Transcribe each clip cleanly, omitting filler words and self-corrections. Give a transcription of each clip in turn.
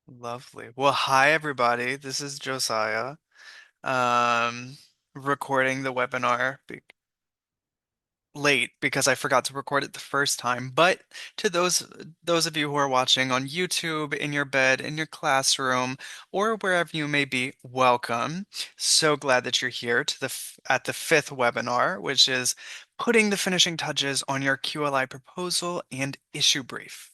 Lovely. Well, hi everybody. This is Josiah, um, recording the webinar be late because I forgot to record it the first time. But to those of you who are watching on YouTube, in your bed, in your classroom, or wherever you may be, welcome. So glad that you're here to at the fifth webinar, which is putting the finishing touches on your QLI proposal and issue brief.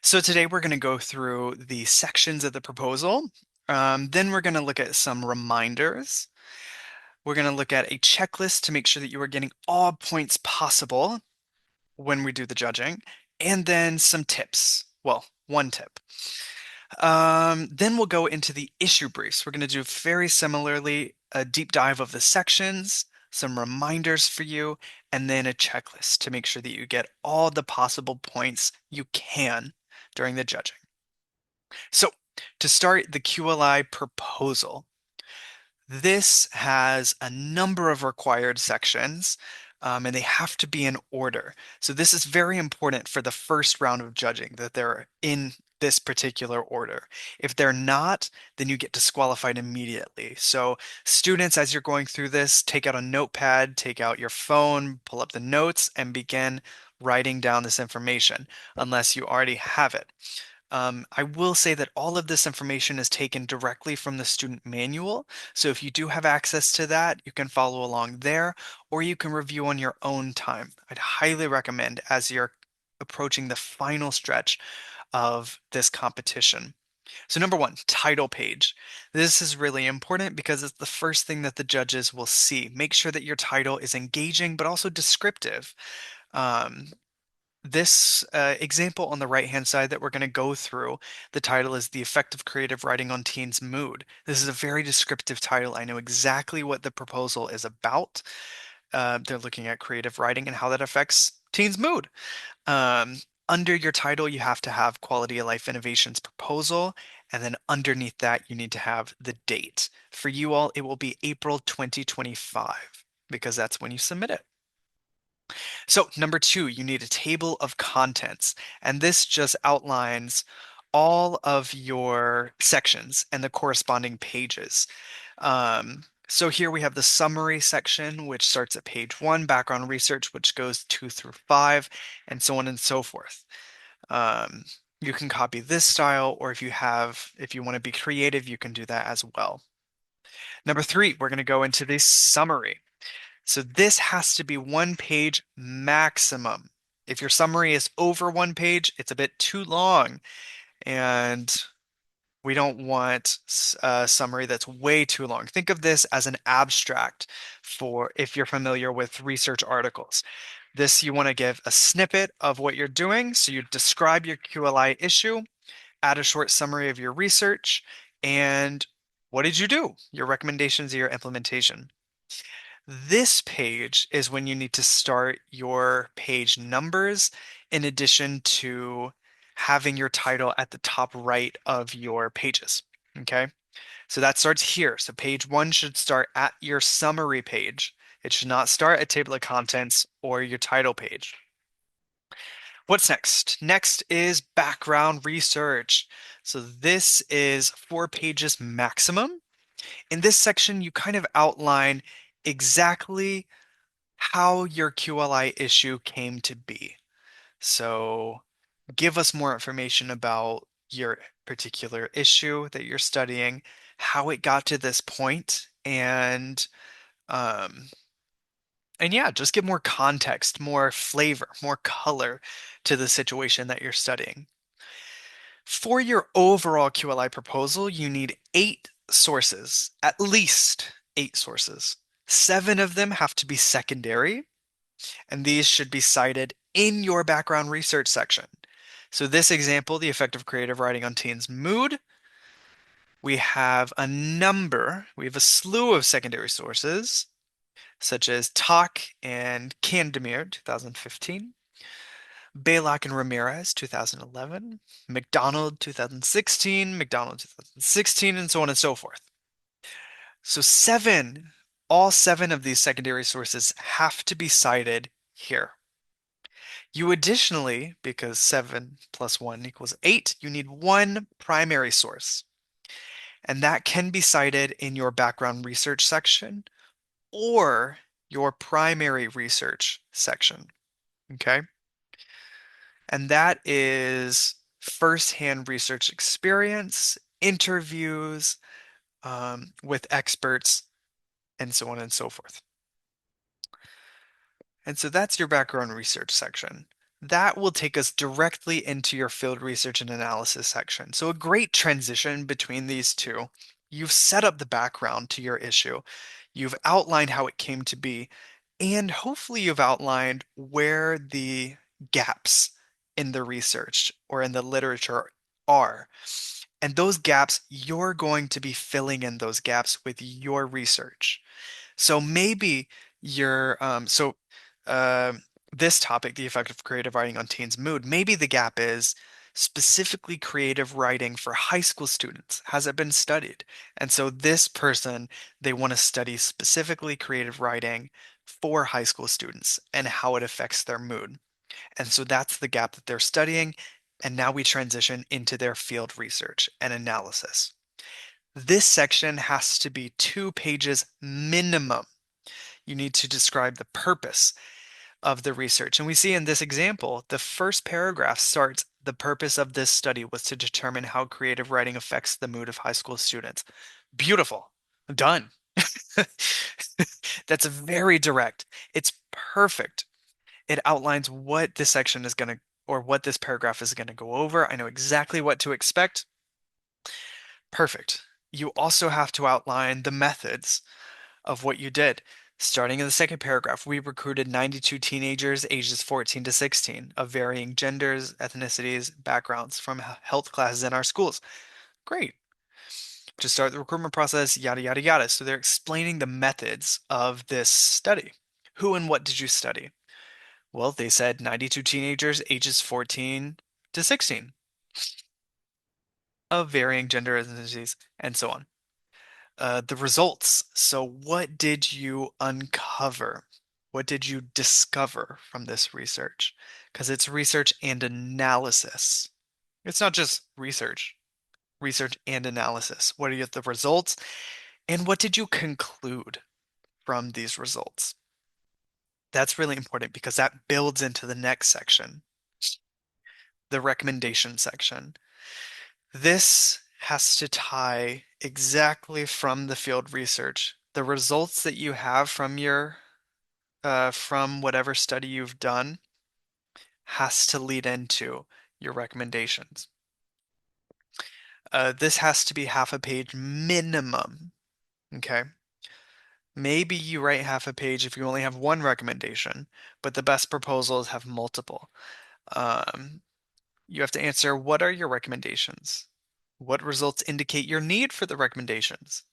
So today we're going to go through the sections of the proposal. Then we're going to look at some reminders. We're going to look at a checklist to make sure that you are getting all points possible when we do the judging, and then some tips. Well, one tip. Then we'll go into the issue briefs. We're going to do very similarly a deep dive of the sections, some reminders for you, and then a checklist to make sure that you get all the possible points you can during the judging. So, to start the QLI proposal, this has a number of required sections, and they have to be in order. So this is very important for the first round of judging, that they're in this particular order. If they're not, then you get disqualified immediately. So students, as you're going through this, take out a notepad, take out your phone, pull up the notes, and begin writing down this information, unless you already have it. I will say that all of this information is taken directly from the student manual. So if you do have access to that, you can follow along there, or you can review on your own time. I'd highly recommend as you're approaching the final stretch of this competition. So number one, title page. This is really important because it's the first thing that the judges will see. Make sure that your title is engaging, but also descriptive. Um, this example on the right-hand side that we're going to go through, the title is The Effect of Creative Writing on Teens' Mood. This is a very descriptive title. I know exactly what the proposal is about. They're looking at creative writing and how that affects teens' mood. Um, Under your title, you have to have Quality of Life Innovations proposal, and then underneath that, you need to have the date. For you all, it will be April 2025 because that's when you submit it. So, number two, you need a table of contents, and this just outlines all of your sections and the corresponding pages. So here we have the summary section, which starts at page one, background research, which goes two through five, and so on and so forth. Um, you can copy this style, or if you want to be creative, you can do that as well. Number three, we're going to go into the summary. So this has to be one page maximum. If your summary is over one page, it's a bit too long, and we don't want a summary that's way too long. Think of this as an abstract for if you're familiar with research articles. This, you want to give a snippet of what you're doing. So you describe your QLI issue, add a short summary of your research, and what did you do? Your recommendations, your implementation. This page is when you need to start your page numbers in addition to having your title at the top right of your pages. Okay, so that starts here. So page one should start at your summary page. It should not start at table of contents or your title page. What's next? Next is background research. So this is 4 pages maximum. In this section, you kind of outline exactly how your QLI issue came to be. So give us more information about your particular issue that you're studying, how it got to this point, um, and yeah, just give more context, more flavor, more color to the situation that you're studying. For your overall QLI proposal, you need 8 sources, at least 8 sources. 7 of them have to be secondary, and these should be cited in your background research section. So this example, the effect of creative writing on teens' mood, we have a slew of secondary sources, such as Talk and Candemir, 2015, Baylock and Ramirez, 2011, McDonald, 2016, McDonald, 2016, and so on and so forth. So all 7 of these secondary sources have to be cited here. You additionally, because 7 plus 1 equals 8, you need one primary source. And that can be cited in your background research section or your primary research section. Okay. And that is firsthand research experience, interviews with experts, and so on and so forth. And so that's your background research section. That will take us directly into your field research and analysis section. So a great transition between these two. You've set up the background to your issue. You've outlined how it came to be, and hopefully you've outlined where the gaps in the research or in the literature are. And those gaps, you're going to be filling in those gaps with your research. So maybe you're uh, this topic, the effect of creative writing on teens' mood, maybe the gap is specifically creative writing for high school students. Has it been studied? And so this person, they want to study specifically creative writing for high school students and how it affects their mood. And so that's the gap that they're studying. And now we transition into their field research and analysis. This section has to be 2 pages minimum. You need to describe the purpose of the research. And we see in this example, the first paragraph starts, the purpose of this study was to determine how creative writing affects the mood of high school students. Beautiful. Done. That's very direct. It's perfect. It outlines what this section is going to, or what this paragraph is going to go over. I know exactly what to expect. Perfect. You also have to outline the methods of what you did. Starting in the second paragraph, we recruited 92 teenagers ages 14 to 16 of varying genders, ethnicities, backgrounds from health classes in our schools. Great. To start the recruitment process, yada, yada, yada. So they're explaining the methods of this study. Who and what did you study? Well, they said 92 teenagers ages 14 to 16 of varying gender, ethnicities, and so on. The results. So, what did you uncover? What did you discover from this research? Because it's research and analysis. It's not just research, research and analysis. What are the results? And what did you conclude from these results? That's really important because that builds into the next section, the recommendation section. This has to tie exactly from the field research. The results that you have from your from whatever study you've done has to lead into your recommendations. This has to be half a page minimum. Okay. Maybe you write half a page if you only have one recommendation, but the best proposals have multiple. Um, you have to answer, what are your recommendations? What results indicate your need for the recommendations?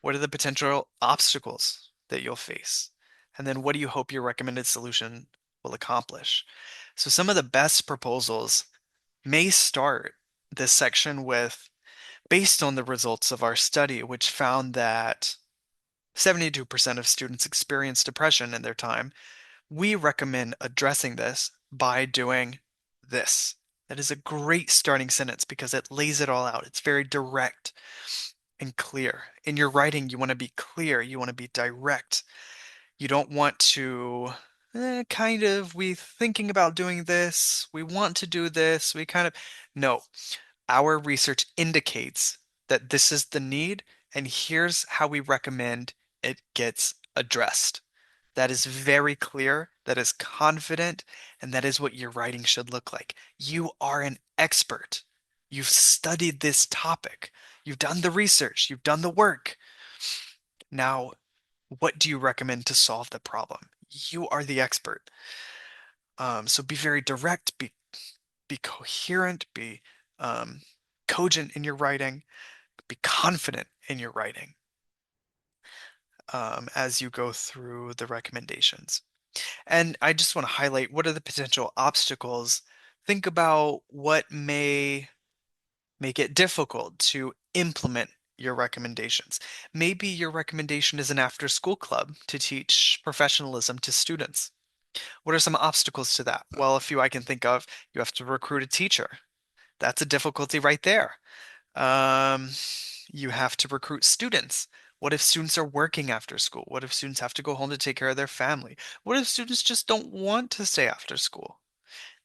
What are the potential obstacles that you'll face? And then what do you hope your recommended solution will accomplish? So some of the best proposals may start this section with, based on the results of our study, which found that 72% of students experience depression in their time, we recommend addressing this by doing this. That is a great starting sentence because it lays it all out. It's very direct and clear. In your writing, you want to be clear, you want to be direct. You don't want to we thinking about doing this, we want to do this, we kind of, no. Our research indicates that this is the need, and here's how we recommend it gets addressed. That is very clear, that is confident, and that is what your writing should look like. You are an expert. You've studied this topic. You've done the research. You've done the work. Now, what do you recommend to solve the problem? You are the expert. So be very direct, be coherent, be um, cogent in your writing, be confident in your writing as you go through the recommendations. And I just want to highlight, what are the potential obstacles? Think about what may make it difficult to implement your recommendations. Maybe your recommendation is an after-school club to teach professionalism to students. What are some obstacles to that? Well, a few I can think of. You have to recruit a teacher. That's a difficulty right there. Um, you have to recruit students. What if students are working after school? What if students have to go home to take care of their family? What if students just don't want to stay after school?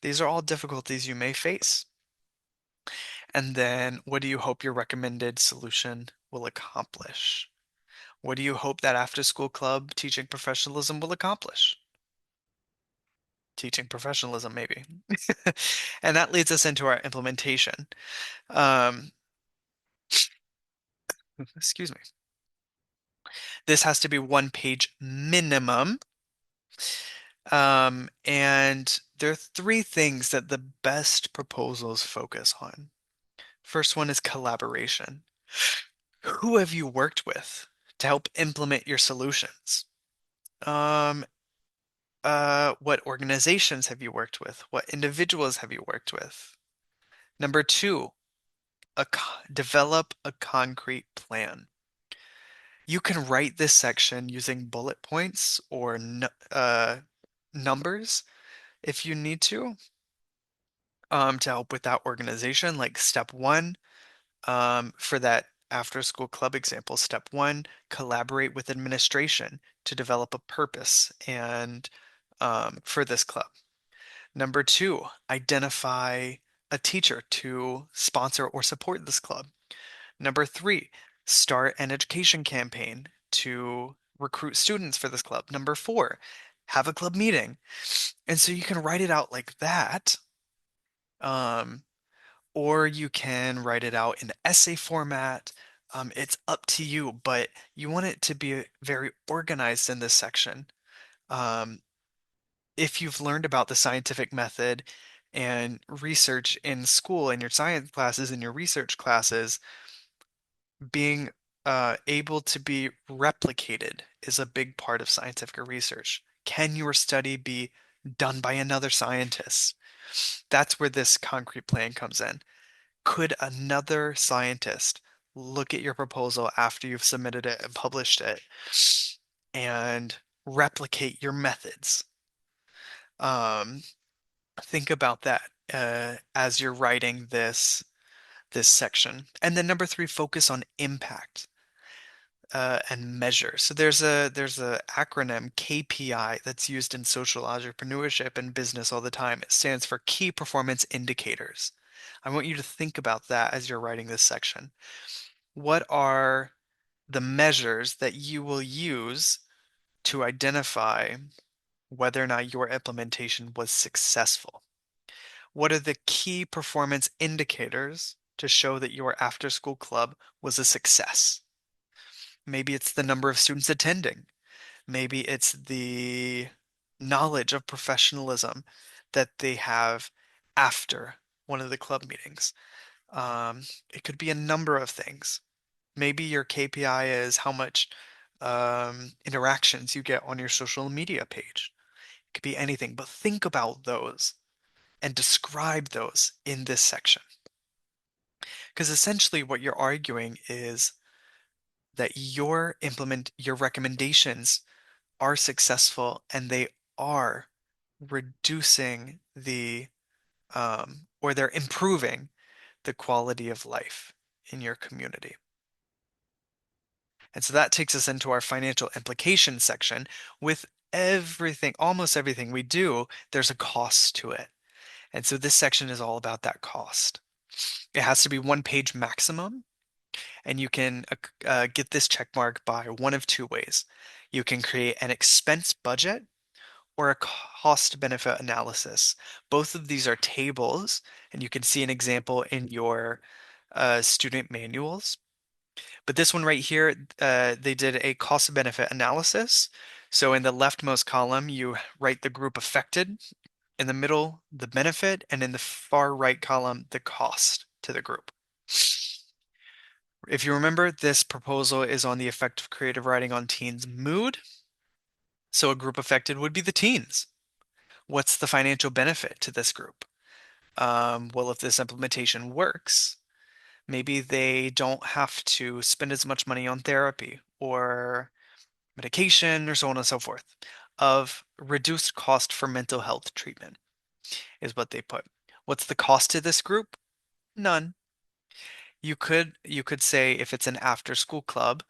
These are all difficulties you may face. And then what do you hope your recommended solution will accomplish? What do you hope that after school club teaching professionalism will accomplish? Teaching professionalism, maybe. And that leads us into our implementation. Um, excuse me. This has to be one page minimum. And there are three things that the best proposals focus on. First one is collaboration. Who have you worked with to help implement your solutions? Um, what organizations have you worked with? What individuals have you worked with? Number two, develop a concrete plan. You can write this section using bullet points or numbers if you need to help with that organization. Like step one, for that after school club example, step one, collaborate with administration to develop a purpose and for this club. Number two, identify a teacher to sponsor or support this club. Number three, start an education campaign to recruit students for this club. Number four, have a club meeting. And so you can write it out like that. Um, or you can write it out in essay format. It's up to you, but you want it to be very organized in this section. Um, if you've learned about the scientific method and research in school, in your science classes, in your research classes, being able to be replicated is a big part of scientific research. Can your study be done by another scientist? That's where this concrete plan comes in. Could another scientist look at your proposal after you've submitted it and published it and replicate your methods? Um, think about that as you're writing this section. And then number three, focus on impact and measure. So there's a acronym KPI that's used in social entrepreneurship and business all the time. It stands for Key Performance Indicators. I want you to think about that as you're writing this section. What are the measures that you will use to identify whether or not your implementation was successful? What are the key performance indicators to show that your after school club was a success? Maybe it's the number of students attending. Maybe it's the knowledge of professionalism that they have after one of the club meetings. It could be a number of things. Maybe your KPI is how much interactions you get on your social media page. It could be anything, but think about those and describe those in this section. Because essentially what you're arguing is that your recommendations are successful and they are reducing or they're improving the quality of life in your community. And so that takes us into our financial implications section. With everything, almost everything we do, there's a cost to it. And so this section is all about that cost. It has to be one page maximum, and you can get this check mark by one of two ways. You can create an expense budget or a cost benefit analysis. Both of these are tables, and you can see an example in your student manuals. But this one right here, they did a cost benefit analysis. So in the leftmost column, you write the group affected, in the middle, the benefit, and in the far right column, the cost to the group. If you remember, this proposal is on the effect of creative writing on teens' mood. So a group affected would be the teens. What's the financial benefit to this group? Well, if this implementation works, maybe they don't have to spend as much money on therapy or medication or so on and so forth. of reduced cost for mental health treatment, is what they put. What's the cost to this group? None. You could say if it's an after school club,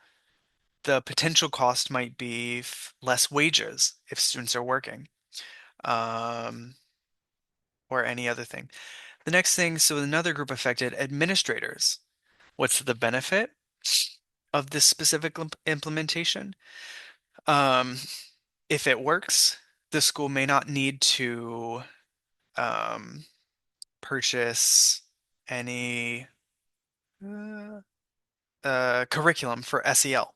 the potential cost might be less wages if students are working, um, or any other thing. The next thing, so another group affected, administrators. What's the benefit of this specific implementation? Um, if it works, the school may not need to um, purchase any uh, curriculum for SEL.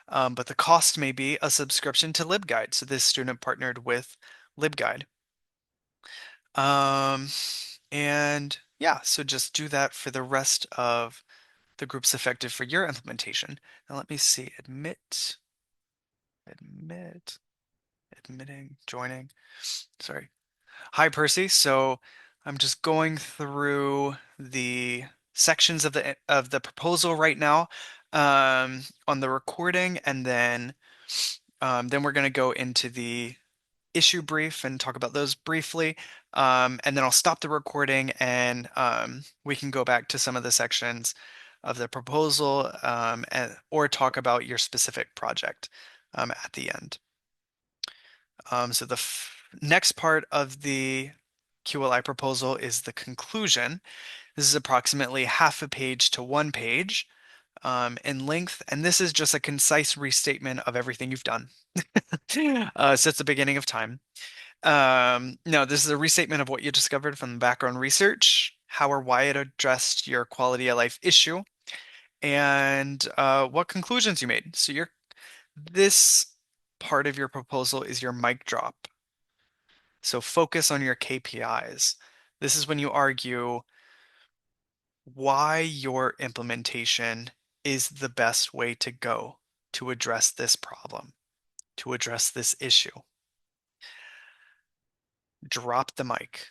But the cost may be a subscription to LibGuide. So this student partnered with LibGuide. Um, and yeah, so just do that for the rest of the groups affected for your implementation. Now let me see, admit, admitting, joining. Sorry. Hi, Percy. So I'm just going through the sections of the proposal right now on the recording, and then we're going to go into the issue brief and talk about those briefly. And then I'll stop the recording and we can go back to some of the sections of the proposal or talk about your specific project at the end. So the next part of the QLI proposal is the conclusion. This is approximately half a page to 1 page in length, and this is just a concise restatement of everything you've done since the beginning of time. No, this is a restatement of what you discovered from the background research, how or why it addressed your quality of life issue, and what conclusions you made. So this part of your proposal is your mic drop. So focus on your KPIs. This is when you argue why your implementation is the best way to go to address this problem, to address this issue. Drop the mic.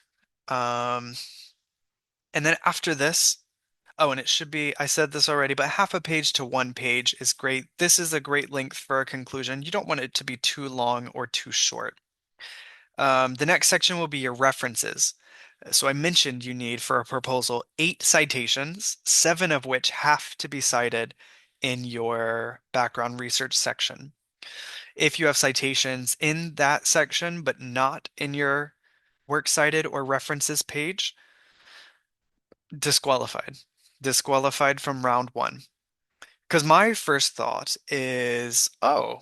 And then after this, oh, and it should be, I said this already, but half a page to 1 page is great. This is a great length for a conclusion. You don't want it to be too long or too short. The next section will be your references. So I mentioned you need for a proposal 8 citations, 7 of which have to be cited in your background research section. If you have citations in that section but not in your works cited or references page, disqualified. Disqualified from round 1. Because my first thought is, oh,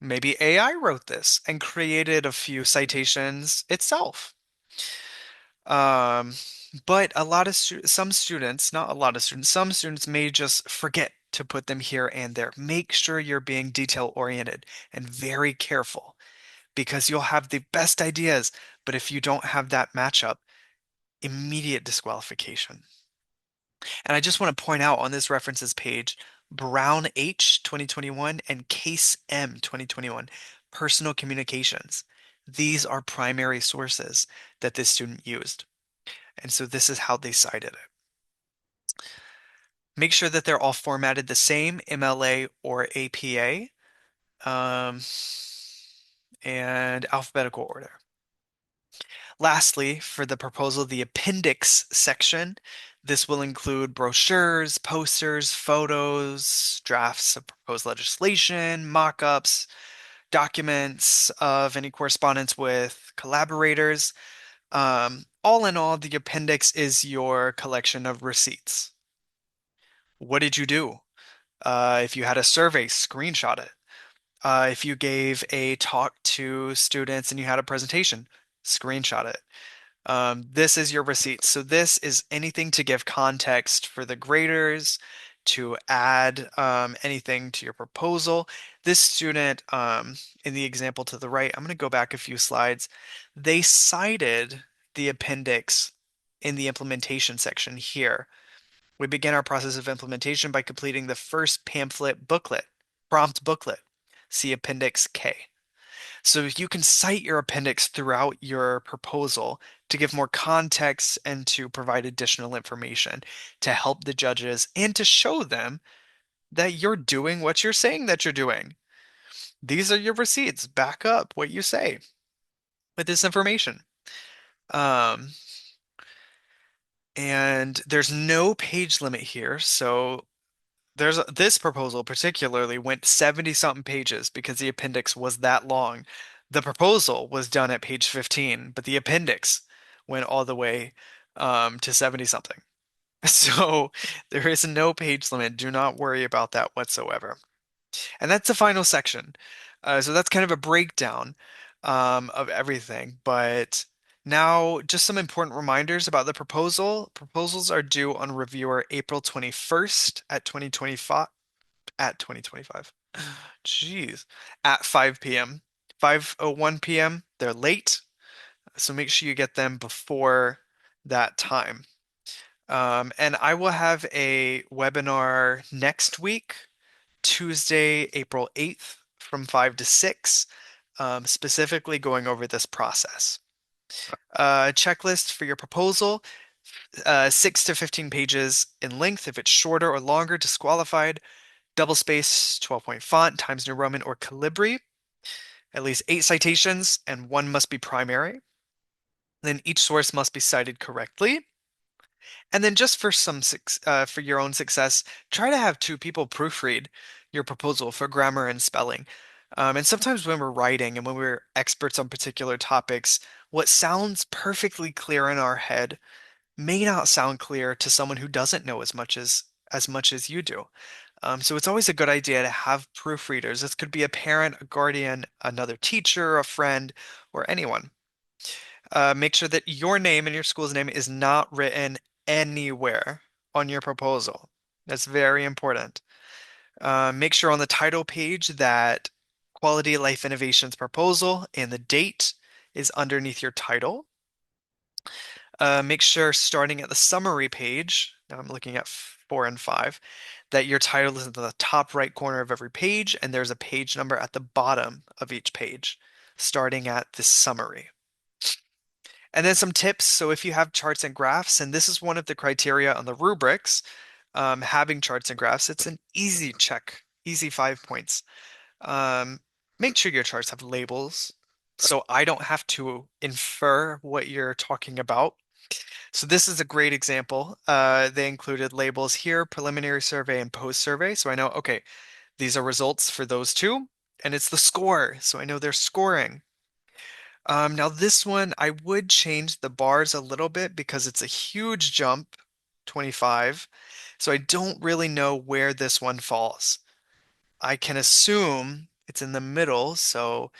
maybe AI wrote this and created a few citations itself. Um, but some students, not a lot of students, some students may just forget to put them here and there. Make sure you're being detail oriented and very careful because you'll have the best ideas, but if you don't have that matchup, immediate disqualification. And I just want to point out on this references page, Brown H 2021 and Case M 2021, personal communications. These are primary sources that this student used. And so this is how they cited it. Make sure that they're all formatted the same, MLA or APA, um, and alphabetical order. Lastly, for the proposal, the appendix section, this will include brochures, posters, photos, drafts of proposed legislation, mock-ups, documents of any correspondence with collaborators. All in all, the appendix is your collection of receipts. What did you do? If you had a survey, screenshot it. If you gave a talk to students and you had a presentation, screenshot it. This is your receipt. So this is anything to give context for the graders, to add anything to your proposal. This student, in the example to the right, I'm going to go back a few slides. They cited the appendix in the implementation section here. We begin our process of implementation by completing the first pamphlet booklet, prompt booklet. See Appendix K. So you can cite your appendix throughout your proposal to give more context and to provide additional information to help the judges and to show them that you're doing what you're saying that you're doing. These are your receipts. Back up what you say with this information. Um, and there's no page limit here, so this proposal particularly went 70 something pages because the appendix was that long. The proposal was done at page 15, but the appendix went all the way to 70 something. So there is no page limit. Do not worry about that whatsoever. And that's the final section. So that's kind of a breakdown of everything. But now, just some important reminders about the proposal. Proposals are due on reviewer April 21st at 2025. At 2025. Jeez. At 5 p.m. 5:01 p.m. They're late. So make sure you get them before that time. And I will have a webinar next week, Tuesday, April 8th from 5 to 6, specifically going over this process. Checklist for your proposal, 6 to 15 pages in length. If it's shorter or longer, disqualified. Double space, 12-point font, Times New Roman or Calibri. At least 8 citations, and 1 must be primary. Then each source must be cited correctly. And then just for for your own success, try to have 2 people proofread your proposal for grammar and spelling. And sometimes when we're writing and when we're experts on particular topics, what sounds perfectly clear in our head may not sound clear to someone who doesn't know as much as you do. So it's always a good idea to have proofreaders. This could be a parent, a guardian, another teacher, a friend, or anyone. Make sure that your name and your school's name is not written anywhere on your proposal. That's very important. Make sure on the title page that Quality of Life Innovations proposal and the date is underneath your title. Make sure starting at the summary page, now I'm looking at 4 and 5, that your title is in the top right corner of every page and there's a page number at the bottom of each page, starting at the summary. And then some tips. So if you have charts and graphs, and this is one of the criteria on the rubrics, having charts and graphs, it's an easy check, easy 5 points. Make sure your charts have labels so I don't have to infer what you're talking about. So this is a great example. They included labels here, preliminary survey and post survey. So I know, okay, these are results for those two, and it's the score. So I know they're scoring. Now this one, I would change the bars a little bit because it's a huge jump, 25. So I don't really know where this one falls. I can assume it's in the middle, so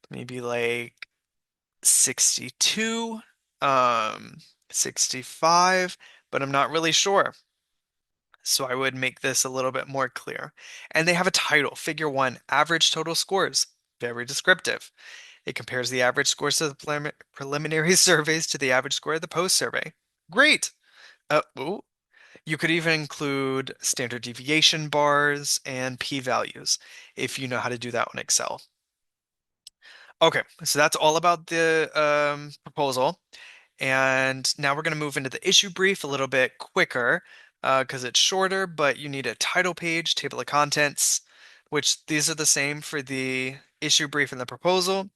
maybe like 62, um, 65, but I'm not really sure. So I would make this a little bit more clear. And they have a title, Figure 1, Average Total Scores. Very descriptive. It compares the average scores of the preliminary surveys to the average score of the post survey. Great. Ooh. You could even include standard deviation bars and p-values if you know how to do that on Excel. Okay, so that's all about the proposal. And now we're going to move into the issue brief a little bit quicker because it's shorter, but you need a title page, table of contents, which these are the same for the issue brief and the proposal.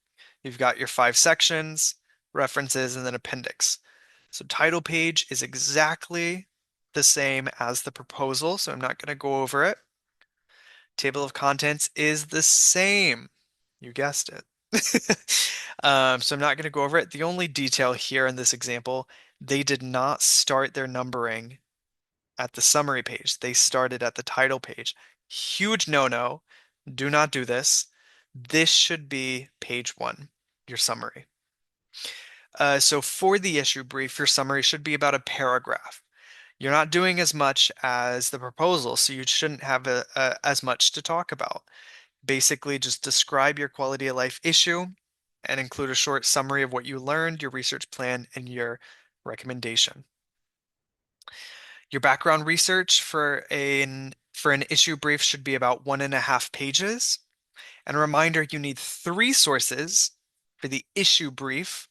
You've got your 5 sections, references, and then appendix. So title page is exactly the same as the proposal, so I'm not going to go over it. Table of contents is the same. You guessed it. So I'm not going to go over it. The only detail here in this example, they did not start their numbering at the summary page. They started at the title page. Huge no-no. Do not do this. This should be page 1, your summary. So for the issue brief, your summary should be about a paragraph. You're not doing as much as the proposal, so you shouldn't have as much to talk about. Basically, just describe your quality of life issue and include a short summary of what you learned, your research plan, and your recommendation. Your background research for an issue brief should be about 1.5 pages. And a reminder, you need 3 sources for the issue brief,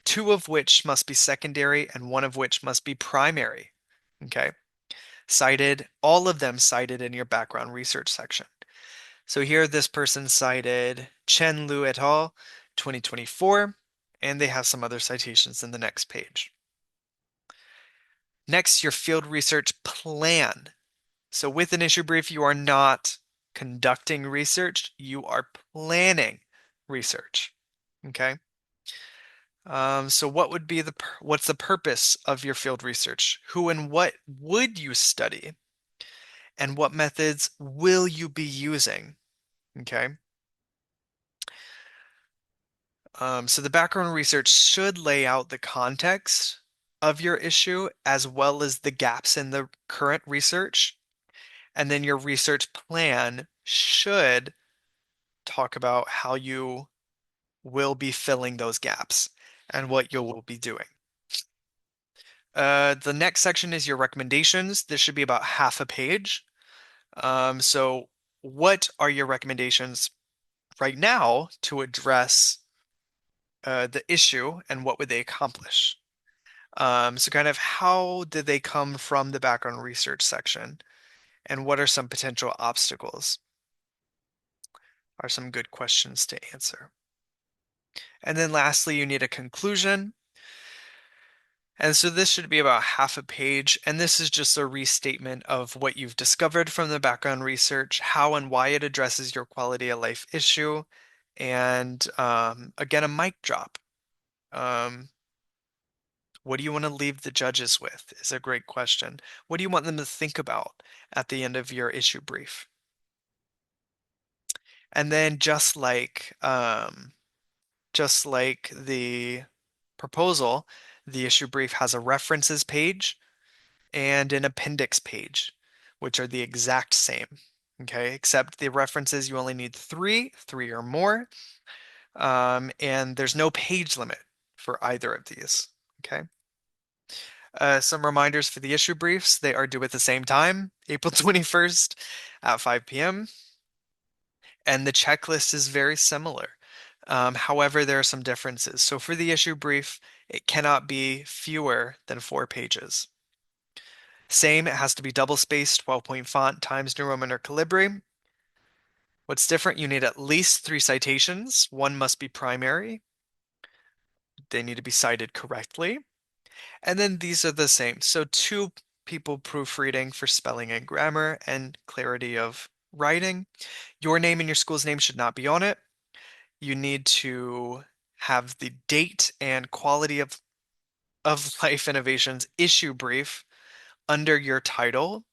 2 of which must be secondary and 1 of which must be primary. Okay? Cited, all of them cited in your background research section. So here this person cited Chen Lu et al. 2024, and they have some other citations in the next page. Next, your field research plan. So with an issue brief, you are not conducting research, you are planning research. Okay. So what would be what's the purpose of your field research? Who and what would you study? And what methods will you be using? Okay. So the background research should lay out the context of your issue as well as the gaps in the current research. And then your research plan should talk about how you will be filling those gaps and what you will be doing. The next section is your recommendations. This should be about half a page. So what are your recommendations right now to address the issue and what would they accomplish? So kind of how did they come from the background research section and what are some potential obstacles? Are some good questions to answer. And then lastly, you need a conclusion. And so this should be about half a page, and this is just a restatement of what you've discovered from the background research, how and why it addresses your quality of life issue, and again, a mic drop. Um, what do you want to leave the judges with is a great question. What do you want them to think about at the end of your issue brief? And then just like the proposal, the issue brief has a references page and an appendix page, which are the exact same. Okay, except the references, you only need three or more, and there's no page limit for either of these. Okay. Some reminders for the issue briefs. They are due at the same time, April 21st at 5 p.m. And the checklist is very similar. However, there are some differences. So for the issue brief, it cannot be fewer than 4 pages. Same, it has to be double-spaced, 12-point font, Times New Roman or Calibri. What's different, you need at least 3 citations. One must be primary. They need to be cited correctly. And then these are the same. So 2 people proofreading for spelling and grammar and clarity of writing. Your name and your school's name should not be on it. You need to have the date and quality of life innovations issue brief under your title.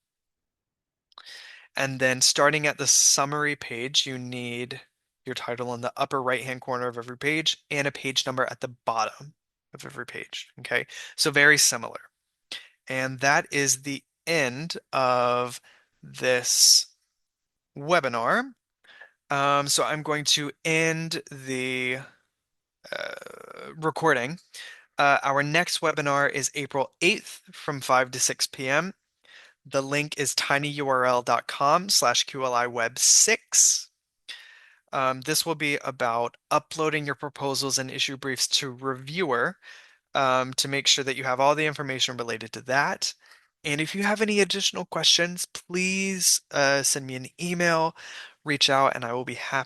And then starting at the summary page, you need your title in the upper right-hand corner of every page and a page number at the bottom of every page. Okay, so very similar. And that is the end of this webinar. So I'm going to end the recording. Our next webinar is April 8th from 5 to 6 p.m. The link is tinyurl.com/QLIWeb6. This will be about uploading your proposals and issue briefs to Reviewer to make sure that you have all the information related to that. And if you have any additional questions, please send me an email, reach out, and I will be happy